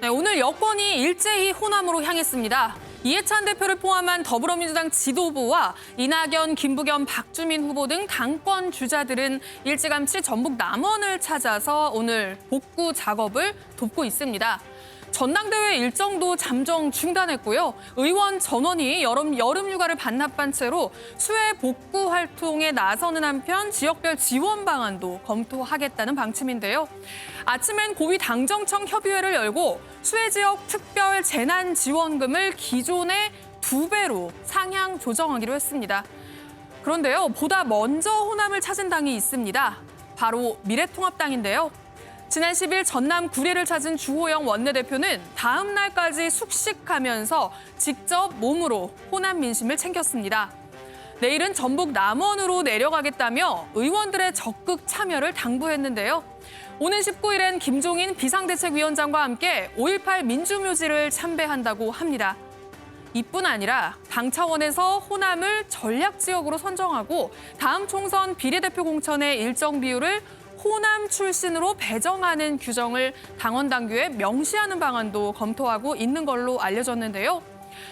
네, 오늘 여권이 일제히 호남으로 향했습니다. 이해찬 대표를 포함한 더불어민주당 지도부와 이낙연, 김부겸, 박주민 후보 등 당권 주자들은 일찌감치 전북 남원을 찾아서 오늘 복구 작업을 돕고 있습니다. 전당대회 일정도 잠정 중단했고요. 의원 전원이 여름 휴가를 반납한 채로 수해 복구 활동에 나서는 한편 지역별 지원 방안도 검토하겠다는 방침인데요. 아침엔 고위 당정청 협의회를 열고 수해 지역 특별 재난 지원금을 기존의 2배로 상향 조정하기로 했습니다. 그런데요, 보다 먼저 호남을 찾은 당이 있습니다. 바로 미래통합당인데요. 지난 10일 전남 구례를 찾은 주호영 원내대표는 다음 날까지 숙식하면서 직접 몸으로 호남 민심을 챙겼습니다. 내일은 전북 남원으로 내려가겠다며 의원들의 적극 참여를 당부했는데요. 오는 19일엔 김종인 비상대책위원장과 함께 5.18 민주묘지를 참배한다고 합니다. 이뿐 아니라 당 차원에서 호남을 전략지역으로 선정하고 다음 총선 비례대표 공천의 일정 비율을 호남 출신으로 배정하는 규정을 당원 당규에 명시하는 방안도 검토하고 있는 걸로 알려졌는데요.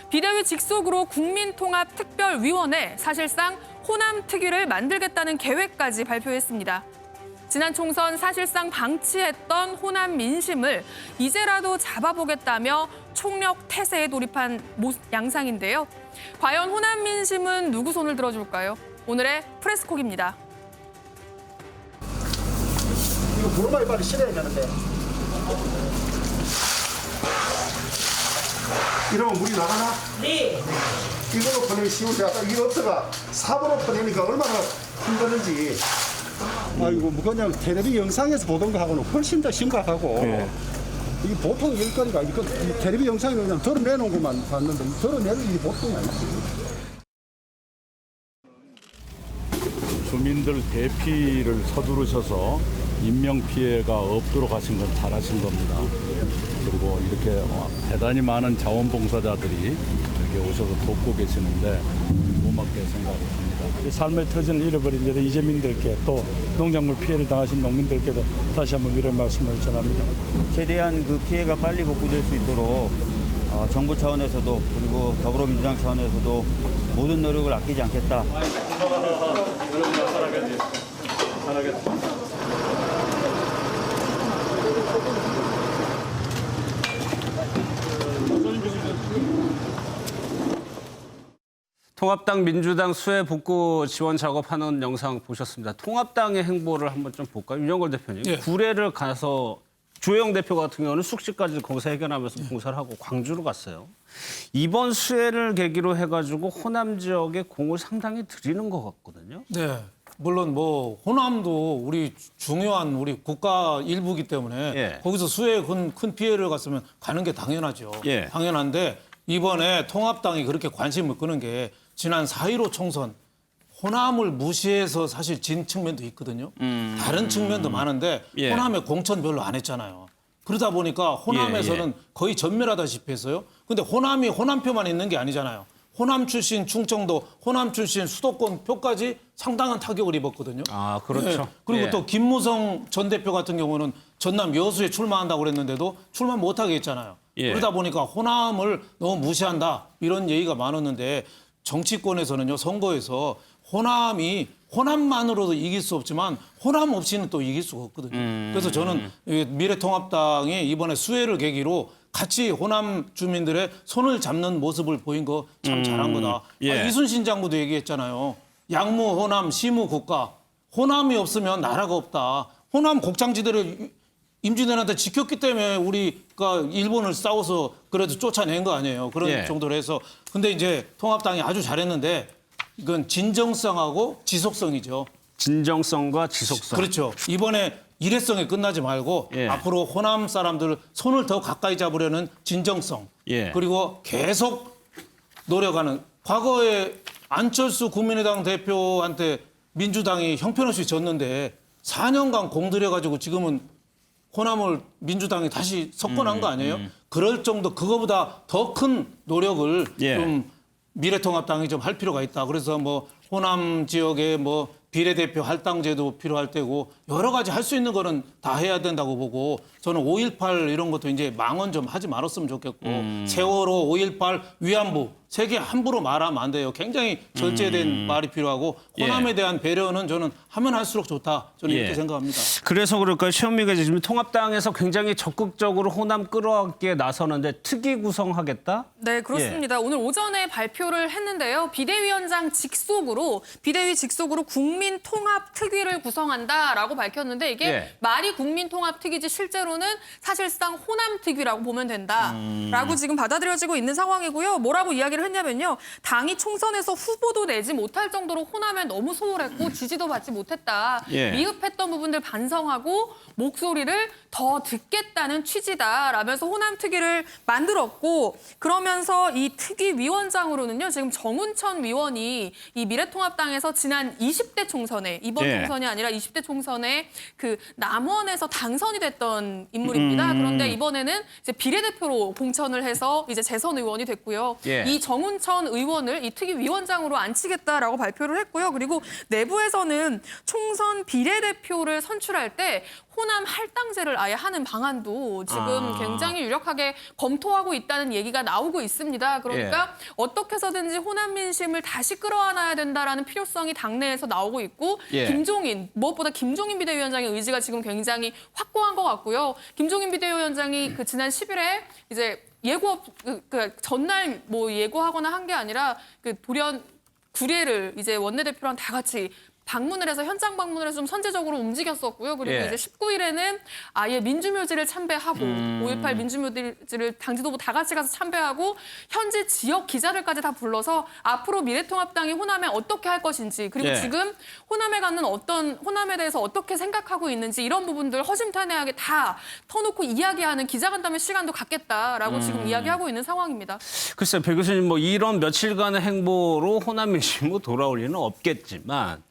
비대위 직속으로 국민통합특별위원회, 사실상 호남 특위를 만들겠다는 계획까지 발표했습니다. 지난 총선 사실상 방치했던 호남 민심을 이제라도 잡아보겠다며 총력 태세에 돌입한 양상인데요. 과연 호남 민심은 누구 손을 들어줄까요? 오늘의 프레스콕입니다. 이거 물을 빨리 실어야 되는데. 이러면 물이 나가나? 네. 이걸로 퍼내기 쉬운데 아까 이거 없다가 삽으로 퍼내니까 얼마나 힘드는지. 아이고 뭐 그냥 텔레비 영상에서 보던 거하고는 훨씬 더 심각하고. 네. 이게 보통 일거리가 이거 텔레비 영상에 그냥 덜어내놓은 것만 봤는데 덜어내는 일이 보통이 아니지. 주민들 대피를 서두르셔서 인명피해가 없도록 하신 건 잘하신 겁니다. 그리고 이렇게 대단히 많은 자원봉사자들이 여기 오셔서 돕고 계시는데 고맙게 생각합니다. 삶의 터전을 잃어버린 이재민들께 또 농작물 피해를 당하신 농민들께도 다시 한번 이런 말씀을 전합니다. 최대한 그 피해가 빨리 복구될 수 있도록 정부 차원에서도 그리고 더불어민주당 차원에서도 모든 노력을 아끼지 않겠다. 통합당, 민주당 수해 복구 지원 작업하는 영상 보셨습니다. 통합당의 행보를 한번 좀 볼까요? 윤영걸 대표님. 예. 구례를 가서 주호영 대표 같은 경우는 숙식까지 거기서 해결하면서 봉사를 하고 광주로 갔어요. 이번 수해를 계기로 해가지고 호남 지역에 공을 상당히 들이는 것 같거든요. 네. 물론 뭐 호남도 우리 중요한 우리 국가 일부이기 때문에 예. 거기서 수해에 큰 피해를 갔으면 가는 게 당연하죠. 예. 당연한데 이번에 통합당이 그렇게 관심을 끄는 게 지난 4.15 총선 호남을 무시해서 사실 진 측면도 있거든요. 다른 측면도 많은데 예. 호남에 공천 별로 안 했잖아요. 그러다 보니까 호남에서는 거의 전멸하다시피 했어요. 근데 호남이 호남표만 있는 게 아니잖아요. 호남 출신 충청도, 호남 출신 수도권 표까지 상당한 타격을 입었거든요. 아, 그렇죠. 네. 그리고 예. 또 김무성 전 대표 같은 경우는 전남 여수에 출마한다고 그랬는데도 출마 못하게 했잖아요. 예. 그러다 보니까 호남을 너무 무시한다 이런 얘기가 많았는데 정치권에서는요, 선거에서 호남만으로도 이길 수 없지만 호남 없이는 또 이길 수가 없거든요. 그래서 저는 미래통합당이 이번에 수해를 계기로 같이 호남 주민들의 손을 잡는 모습을 보인 거 참 잘한 거다. 예. 이순신 장군도 얘기했잖아요. 양무 호남 시무 국가. 호남이 없으면 나라가 없다. 호남 곡창지대를 임진왜란때 지켰기 때문에 우리가 일본을 싸워서 그래도 쫓아낸 거 아니에요. 그런 예. 정도로 해서. 근데 이제 통합당이 아주 잘했는데 이건 진정성하고 지속성이죠. 진정성과 지속성. 그렇죠. 이번에 일회성에 끝나지 말고 예. 앞으로 호남 사람들 손을 더 가까이 잡으려는 진정성. 예. 그리고 계속 노력하는. 과거에 안철수 국민의당 대표한테 민주당이 형편없이 졌는데 4년간 공들여가지고 지금은 호남을 민주당이 다시 석권한 거 아니에요? 그럴 정도 그거보다 더 큰 노력을 예. 좀 미래통합당이 좀 할 필요가 있다. 그래서 뭐 호남 지역에 뭐 비례대표 할당제도 필요할 테고 여러 가지 할 수 있는 거는 다 해야 된다고 보고 저는 5.18 이런 것도 이제 망언 좀 하지 말았으면 좋겠고 세월호, 5.18, 위안부 세 개 함부로 말하면 안 돼요. 굉장히 절제된 말이 필요하고 호남에 대한 배려는 저는 하면 할수록 좋다. 저는 이렇게 생각합니다. 그래서 그럴까요? 최현미가 지금 통합당에서 굉장히 적극적으로 호남 끌어안기에 나서는데 특위 구성하겠다? 네, 그렇습니다. 오늘 오전에 발표를 했는데요. 비대위원장 직속으로 비대위 직속으로 국민통합특위를 구성한다라고 밝혔는데 이게 말이 국민통합특위지 실제로는 사실상 호남특위라고 보면 된다라고 지금 받아들여지고 있는 상황이고요. 뭐라고 이야기를 했냐면요. 당이 총선에서 후보도 내지 못할 정도로 호남에 너무 소홀했고 지지도 받지 못했다. 미흡했던 부분들 반성하고 목소리를 더 듣겠다는 취지다라면서 호남특위를 만들었고 그러면서 이 특위위원장으로는요. 지금 정운천 위원이 이 미래통합당에서 지난 20대 총선에 이번 총선이 아니라 20대 총선에 그 남원에서 당선이 됐던 인물입니다. 그런데 이번에는 이제 비례대표로 공천을 해서 이제 재선 의원이 됐고요. 이 정운천 의원을 이 특위위원장으로 앉히겠다라고 발표를 했고요. 그리고 내부에서는 총선 비례대표를 선출할 때 호남 할당제를 아예 하는 방안도 지금 굉장히 유력하게 검토하고 있다는 얘기가 나오고 있습니다. 그러니까 어떻게 해서든지 호남 민심을 다시 끌어안아야 된다라는 필요성이 당내에서 나오고 있고 김종인, 무엇보다 김종인 비대위원장의 의지가 지금 굉장히 확고한 것 같고요. 김종인 비대위원장이 그 지난 10일에 이제 그 전날 뭐 예고하거나 한 게 아니라 그 돌연 구례를 이제 원내대표랑 다 같이 방문을 해서 현장 방문을 해서 좀 선제적으로 움직였었고요. 그리고 이제 19일에는 아예 민주묘지를 참배하고 5.18 민주묘지를 당 지도부 다 같이 가서 참배하고 현지 지역 기자들까지 다 불러서 앞으로 미래통합당이 호남에 어떻게 할 것인지 그리고 지금 호남에 대해서 어떻게 생각하고 있는지 이런 부분들 허심탄회하게 다 터놓고 이야기하는 기자간담회 시간도 갖겠다라고 지금 이야기하고 있는 상황입니다. 글쎄요, 배 교수님 뭐 이런 며칠간의 행보로 호남 민심으로 돌아올 리는 없겠지만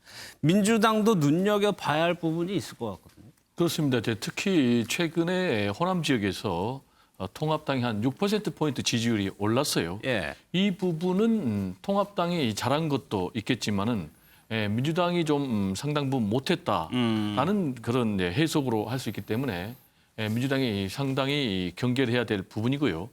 민주당도 눈여겨봐야 할 부분이 있을 것 같거든요. 그렇습니다. 특히 최근에 호남 지역에서 통합당이 한 6%포인트 지지율이 올랐어요. 이 부분은 통합당이 잘한 것도 있겠지만은 민주당이 좀 상당 부분 못했다라는 그런 해석으로 할 수 있기 때문에 민주당이 상당히 경계를 해야 될 부분이고요.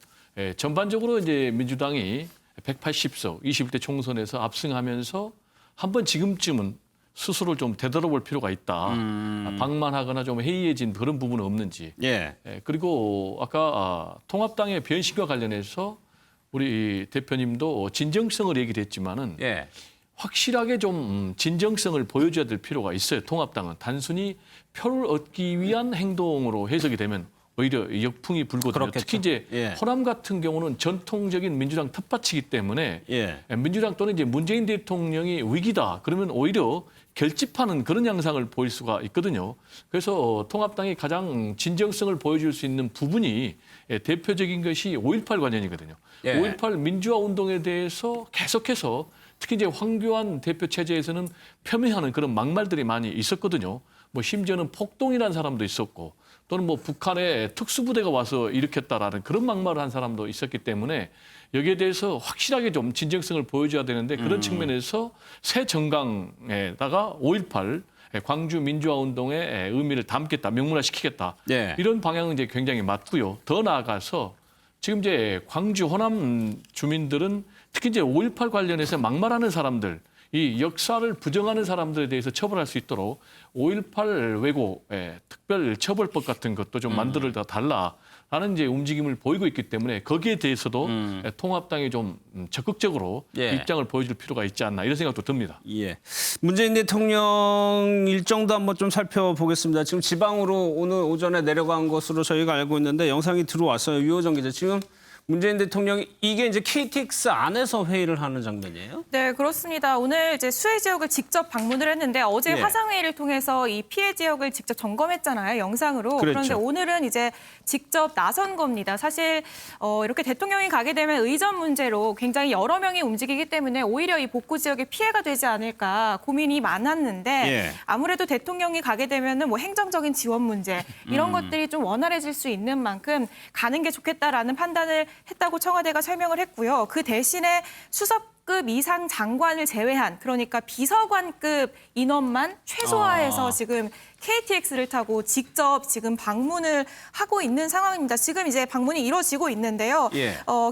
전반적으로 이제 민주당이 180석 21대 총선에서 압승하면서 한번 지금쯤은 스스로를 좀 되돌아볼 필요가 있다. 방만하거나 좀 해이해진 그런 부분은 없는지. 그리고 아까 통합당의 변심과 관련해서 우리 대표님도 진정성을 얘기를 했지만은 확실하게 좀 진정성을 보여줘야 될 필요가 있어요. 통합당은 단순히 표를 얻기 위한 행동으로 해석이 되면 오히려 역풍이 불거든요. 그렇겠죠. 특히 이제 호남 같은 경우는 전통적인 민주당 텃밭이기 때문에 민주당 또는 이제 문재인 대통령이 위기다. 그러면 오히려 결집하는 그런 양상을 보일 수가 있거든요. 그래서 통합당이 가장 진정성을 보여줄 수 있는 부분이 대표적인 것이 5.18 관련이거든요. 5.18 민주화 운동에 대해서 계속해서 특히 이제 황교안 대표 체제에서는 폄훼하는 그런 막말들이 많이 있었거든요. 뭐 심지어는 폭동이라는 사람도 있었고 또는 뭐 북한의 특수부대가 와서 일으켰다라는 그런 막말을 한 사람도 있었기 때문에 여기에 대해서 확실하게 좀 진정성을 보여줘야 되는데 그런 측면에서 새 정강에다가 5.18 광주 민주화 운동의 의미를 담겠다, 명문화시키겠다 이런 방향은 이제 굉장히 맞고요. 더 나아가서 지금 이제 광주 호남 주민들은 특히 이제 5.18 관련해서 막말하는 사람들, 이 역사를 부정하는 사람들에 대해서 처벌할 수 있도록 5.18 왜곡 특별 처벌법 같은 것도 좀 만들어 달라라는 이제 움직임을 보이고 있기 때문에 거기에 대해서도 통합당이 좀 적극적으로 입장을 보여줄 필요가 있지 않나 이런 생각도 듭니다. 문재인 대통령 일정도 한번 좀 살펴보겠습니다. 지금 지방으로 오늘 오전에 내려간 것으로 저희가 알고 있는데 영상이 들어왔어요. 유호정 기자. 지금 문재인 대통령이 이게 이제 KTX 안에서 회의를 하는 장면이에요? 네, 그렇습니다. 오늘 이제 수해 지역을 직접 방문을 했는데 어제 화상회의를 통해서 이 피해 지역을 직접 점검했잖아요, 영상으로. 그런데 오늘은 이제 직접 나선 겁니다. 사실 이렇게 대통령이 가게 되면 의전 문제로 굉장히 여러 명이 움직이기 때문에 오히려 이 복구 지역에 피해가 되지 않을까 고민이 많았는데 아무래도 대통령이 가게 되면은 뭐 행정적인 지원 문제 이런 것들이 좀 원활해질 수 있는 만큼 가는 게 좋겠다라는 판단을 했다고 청와대가 설명을 했고요. 그 대신에 수석 6급 이상 장관을 제외한 그러니까 비서관급 인원만 최소화해서 지금 KTX를 타고 직접 지금 방문을 하고 있는 상황입니다. 지금 이제 방문이 이루어지고 있는데요.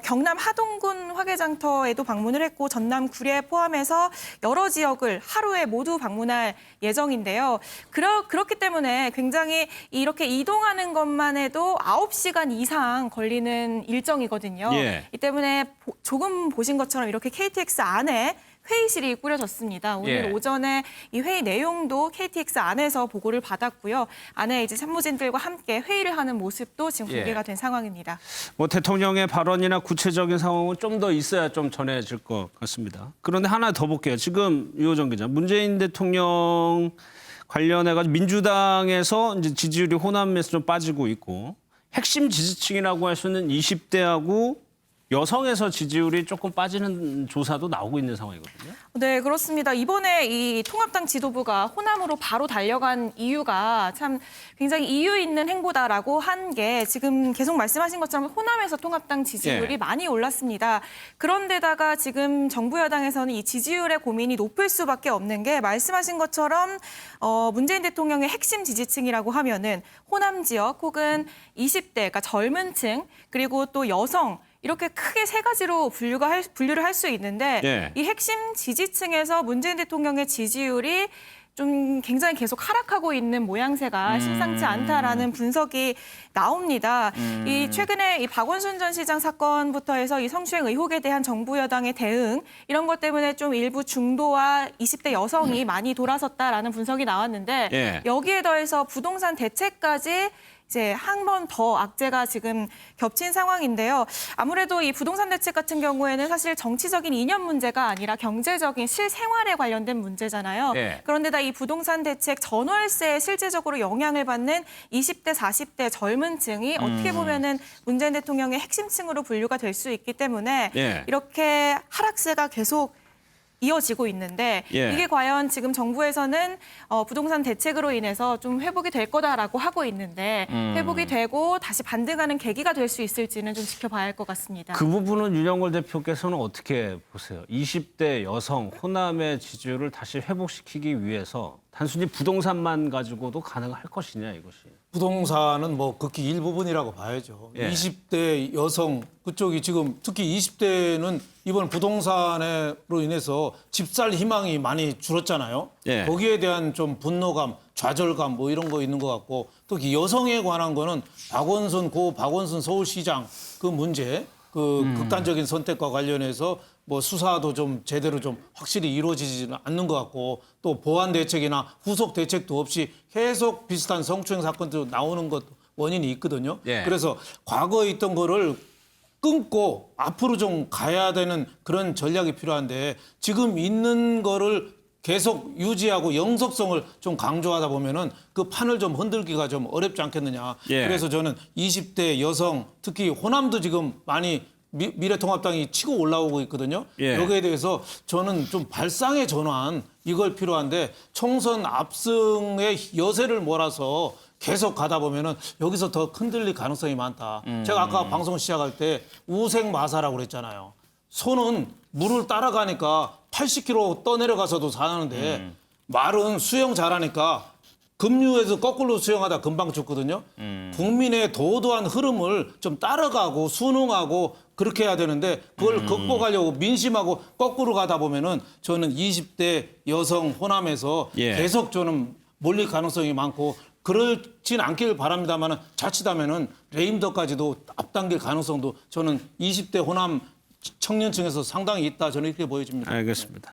경남 하동군 화개장터에도 방문을 했고 전남 구례 포함해서 여러 지역을 하루에 모두 방문할 예정인데요. 그렇기 때문에 굉장히 이렇게 이동하는 것만 해도 9시간 이상 걸리는 일정이거든요. 이 때문에 조금 보신 것처럼 이렇게 KTX 안에 회의실이 꾸려졌습니다. 오늘 오전에 이 회의 내용도 KTX 안에서 보고를 받았고요. 안에 이제 참모진들과 함께 회의를 하는 모습도 지금 공개가 된 상황입니다. 뭐 대통령의 발언이나 구체적인 상황은 좀 더 있어야 좀 전해질 것 같습니다. 그런데 하나 더 볼게요. 지금 유호정 기자, 문재인 대통령 관련해가지고 민주당에서 이제 지지율이 호남에서 좀 빠지고 있고 핵심 지지층이라고 할 수 있는 20대하고 여성에서 지지율이 조금 빠지는 조사도 나오고 있는 상황이거든요. 네, 그렇습니다. 이번에 이 통합당 지도부가 호남으로 바로 달려간 이유가 참 굉장히 이유 있는 행보다라고 한 게 지금 계속 말씀하신 것처럼 호남에서 통합당 지지율이 많이 올랐습니다. 그런데다가 지금 정부 여당에서는 이 지지율의 고민이 높을 수밖에 없는 게 말씀하신 것처럼 문재인 대통령의 핵심 지지층이라고 하면은 호남 지역 혹은 20대, 그러니까 젊은 층 그리고 또 여성 이렇게 크게 세 가지로 분류를 할 수 있는데 이 핵심 지지층에서 문재인 대통령의 지지율이 좀 굉장히 계속 하락하고 있는 모양새가 심상치 않다라는 분석이 나옵니다. 이 최근에 이 박원순 전 시장 사건부터 해서 이 성추행 의혹에 대한 정부 여당의 대응 이런 것 때문에 좀 일부 중도와 20대 여성이 많이 돌아섰다라는 분석이 나왔는데 여기에 더해서 부동산 대책까지 이제 한 번 더 악재가 지금 겹친 상황인데요. 아무래도 이 부동산 대책 같은 경우에는 사실 정치적인 이념 문제가 아니라 경제적인 실생활에 관련된 문제잖아요. 그런데다 이 부동산 대책 전월세에 실제적으로 영향을 받는 20대, 40대 젊은 층이 어떻게 보면은 문재인 대통령의 핵심층으로 분류가 될 수 있기 때문에 이렇게 하락세가 계속 이어지고 있는데 이게 과연 지금 정부에서는 부동산 대책으로 인해서 좀 회복이 될 거다라고 하고 있는데 회복이 되고 다시 반등하는 계기가 될 수 있을지는 좀 지켜봐야 할 것 같습니다. 그 부분은 윤영걸 대표께서는 어떻게 보세요? 20대 여성 호남의 지지율을 다시 회복시키기 위해서 단순히 부동산만 가지고도 가능할 것이냐 이것이. 부동산은 뭐 극히 일부분이라고 봐야죠. 20대 여성 그쪽이 지금 특히 20대는 이번 부동산으로 인해서 집 살 희망이 많이 줄었잖아요. 거기에 대한 좀 분노감, 좌절감 뭐 이런 거 있는 것 같고 특히 여성에 관한 거는 박원순 서울시장 그 문제 그 극단적인 선택과 관련해서 뭐 수사도 좀 제대로 좀 확실히 이루어지지는 않는 것 같고 또 보완 대책이나 후속 대책도 없이 계속 비슷한 성추행 사건도 나오는 것 원인이 있거든요. 그래서 과거에 있던 거를 끊고 앞으로 좀 가야 되는 그런 전략이 필요한데 지금 있는 거를 계속 유지하고 영속성을 좀 강조하다 보면은 그 판을 좀 흔들기가 좀 어렵지 않겠느냐. 그래서 저는 20대 여성 특히 호남도 지금 많이 미래통합당이 치고 올라오고 있거든요. 여기에 대해서 저는 좀 발상의 전환 이걸 필요한데 총선 압승의 여세를 몰아서 계속 가다 보면은 여기서 더 흔들릴 가능성이 많다. 제가 아까 방송 시작할 때 우생마사라고 그랬잖아요. 소는 물을 따라가니까 80km 떠내려가서도 사는데 말은 수영 잘하니까 급류에서 거꾸로 수영하다 금방 죽거든요. 국민의 도도한 흐름을 좀 따라가고 순응하고 그렇게 해야 되는데 그걸 극복하려고 민심하고 거꾸로 가다 보면은 저는 20대 여성 호남에서 계속 저는 몰릴 가능성이 많고 그렇진 않기를 바랍니다만 자칫하면은 레임덕까지도 앞당길 가능성도 저는 20대 호남 청년층에서 상당히 있다 저는 이렇게 보여집니다. 알겠습니다.